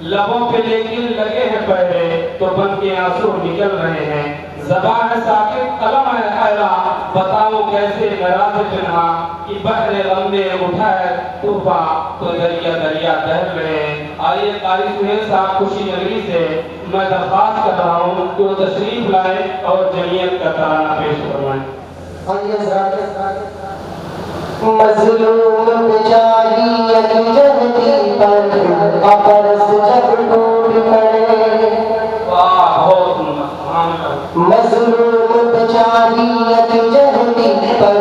लबों पे लेकिन लगे हैं पहरे तो बन के आंसू निकल रहे हैं। ज़बान है साकित कलम है हैरा, बताओ कैसे नाराज़ बिना कि बहरे गम में उठा है तूफान तो दरिया दरिया तैर रहे हैं। आइए कारी सुहेल साहब खुशी नगरी से मैं दरख्वास्त कर रहा हूँ कि वो तशरीफ लाए और जमीयत का तराना पेश करवाएं। मज़लूम बेचारी जहती पर अपरस जब टूट पड़े। मज़लूम बेचारी जहती पर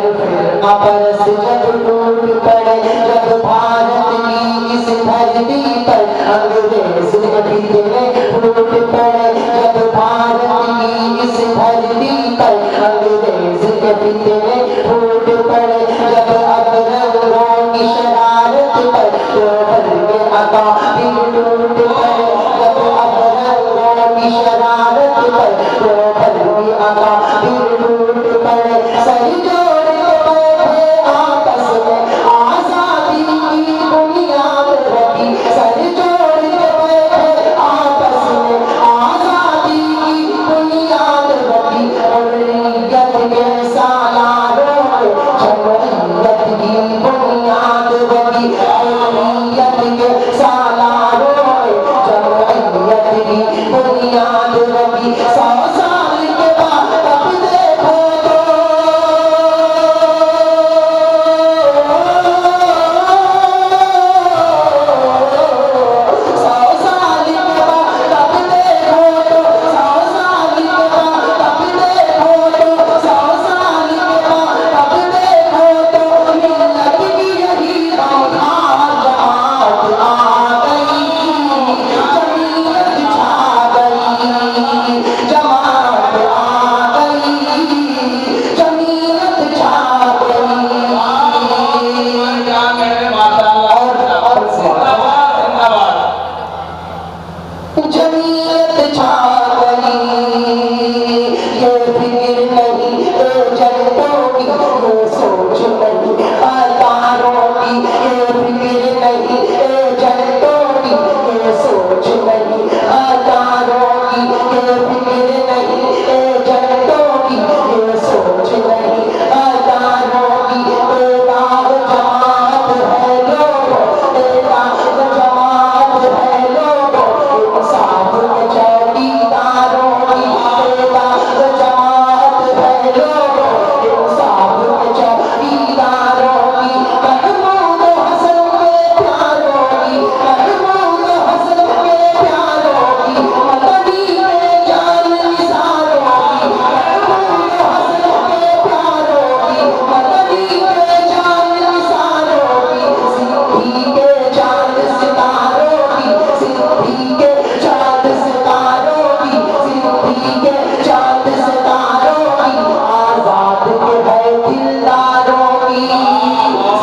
अपरस जब टूट पड़े। जब भारत की इस धरती पर अंग्रेज के फितने फूट पड़े। जब भारत की इस धरती पर अंग्रेज के फितने फूट पड़े। जब अबरंगों की शरारत पर तो बल्कि अकाबिर टूट पड़े। जब अबरंगों की शरारत पर तो बल्कि अकाबिर टूट पड़े। सर जोड़ के बैठे आपस में आजादी की बुनियाद रखी। सर जोड़ के बैठे आपस में आजादी की बुनियाद रखी। हुर्रियत के सालारों में जमहूरियत की बुनियाद रखी। हुर्रियत के सालारों में जमहूरियत की बुनियाद रखी। 100 साल के बाद अब देखो तो 100 साल के बाद अब देखो तो 100 साल के बाद अब देखो तो 100 साल के बाद अब देखो तो मिल्लत की यही जमात आ गई। जमीयत छा गई। जमात आ गई। जमीयत छा गई। क्या कह रहे माशाअल्लाह और जिंदाबाद जिंदाबाद। जमीयत छा गई। ये फिक्र नहीं एजेंटों की, ये सोच नहीं अदारों की। ये फिक्र नहीं एजेंटों की, ये सोच नहीं अदारों की। ये फिक्र नहीं एजेंटों की, ये सोच नहीं अदारों की। बेदाग जमात है लोगों, बेदाग जमात है लोगों, इंसाफ के चौकीदारों की। बेदाग जमात है लोगों, इंसाफ के चौकीदारों की। महमूद हसन के प्यारों की। महमूद हसन के प्यारों की। मदनी के जान निसारों की। महमूद हसन के प्यारों की। मदनी के जान निसारों की। सिद्धि के चांद सितारों की। सिद्धि के चांद सितारों की। सिद्धि के चांद सितारों की। आजाद के है दिलदारों की।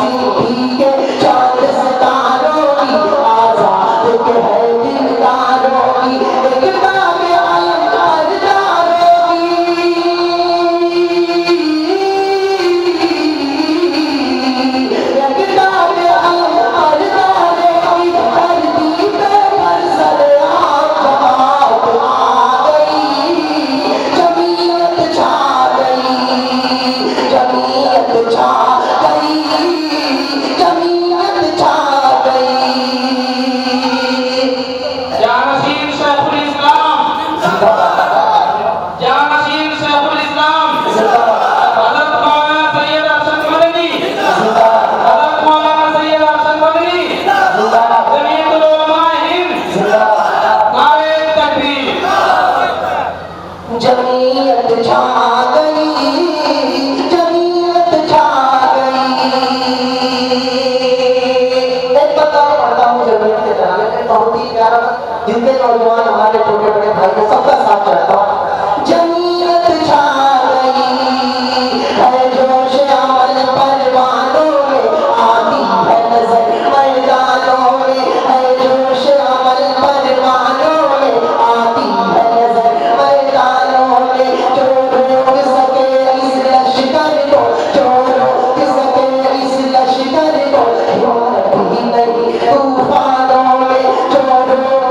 सिद्धि के चांद सितारों की। आजाद के है दिलदारों की। एकता में आलम हरदारों की। एकता में आलम हरदारों की। धरती पे बरसर जमात आ गई। जमीयत छा गई। जमीयत छा गई। जमीयत छा गई। जानशीन शेखुल इस्लाम, जानशीन शेखुल इस्लाम हज़रत मौलाना सैयद अरशद मदनी, हज़रत मौलाना सैयद अरशद मदनी, जमीयतुल उलमा हिंद, नारे तकबीर। जमीयत छा गई। जमीयत छा गई। एक बात और पढ़ता हूँ जमीयत के चलाने में, बहुत ही प्यारा। जितने नौजवान हमारे छोटे बड़े भाई हैं सबका साथ चाहता हूँ। जमीयत छा गई है जोश अमल परवानों में, आती है नजर मैदानों में। है जोश अमल परवानों में, आती है नजर मैदानों में। जो रोक सके इस लश्कर को, जो रोक सके इस लश्कर को, हिम्मत ही नहीं तूफानों में। जो रोक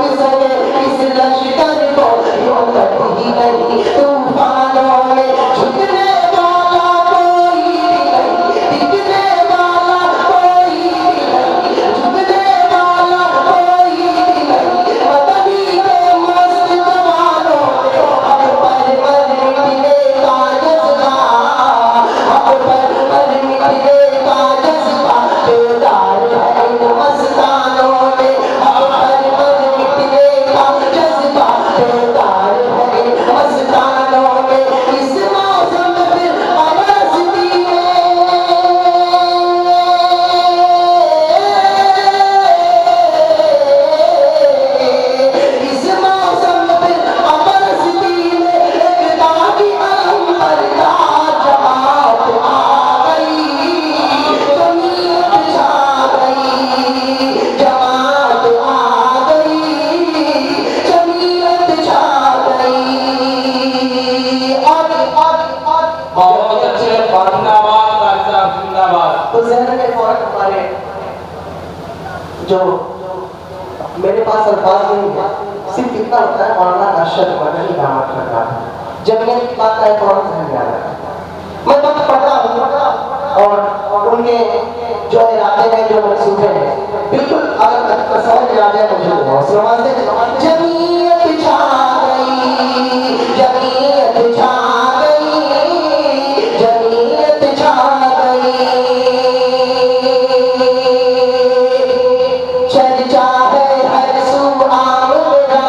तो जहन में फौरन हमारे जो मेरे पास अल्फाज नहीं है, सिर्फ इतना होता है मौलाना अरशद मदनी दामत करना जमीयत की बात है फौरन जहन में आ जाता है। मैं वक्त पढ़ता हूँ और उनके जो इरादे हैं जो मंसूबे हैं बिल्कुल अगर समझ में आ जाए मुझे जमीयत छा गई, जमीयत छा गई, जमीयत छा गई, चर्चा है हर सू आमदा,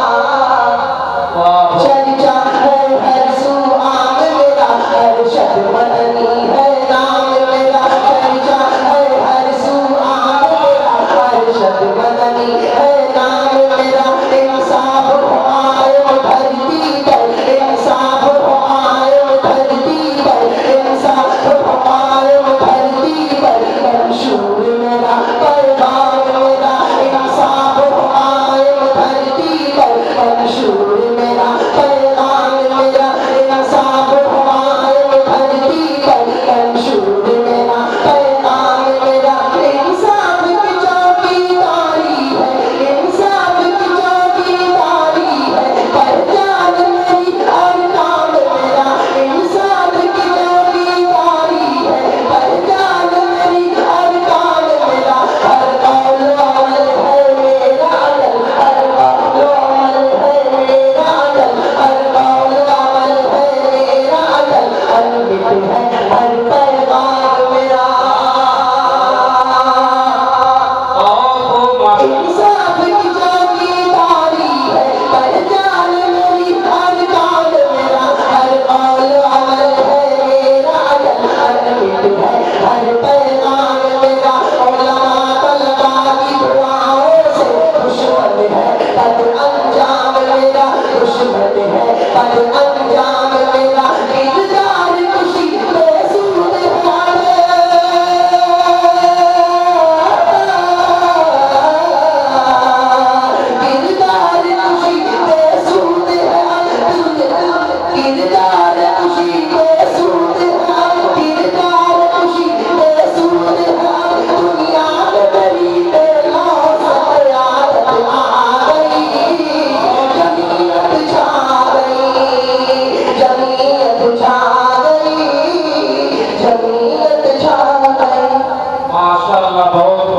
चर्चा है हर सू आमदा, अरशद मदनी है नाम मेरा, चर्चा है हर सू आमदा, अरशद मदनी है नाम मेरा। इंसाफ हो आए धरती पर, इंसाफ हो आए धरती पर, इंसाफ हो आए धरती पर, मंशूर मेरा पैगाम मेरा, इंसाफ हो आए धरती पर, मंशूर मेरा पैगाम मेरा, इंसाफ हो आए धरती पर, मंशूर मेरा पैगाम मेरा। इंसाफ की चौकीदारी है, इंसाफ की चौकीदारी है, पहचान मेरी हर काम मेरा, इंसाफ की चौकीदारी है, पहचान मेरी हर काम मेरा। हर कौल अमल है मेरा अदल, हर कौल अमल है मेरा अदल, हर कौल अमल है मेरा अदल, अनबित है हर पैगाम मेरा। इंसाफ की चौकीदारी है, पहचान मेरी हर काम मेरा, हर कौल अमल है मेरा अदल, अनबित है हर पैगाम मेरा। उलमा तलबा की दुआओं से दुश्मन है बद अंजाम मेरा, दुश्मन है बद अंजाम मेरा। किरदार खुशी बेसूद हमारे, किरदार खुशी बेसूद है, किरदार खुशी बेसूद है, किरदार खुशी बेसूद है। दुनिया में मेरी बेलौस आदत आ गई, जमीयत छा गई, जमीयत छा गई, जमीयत छा गई। माशाअल्लाह बहुत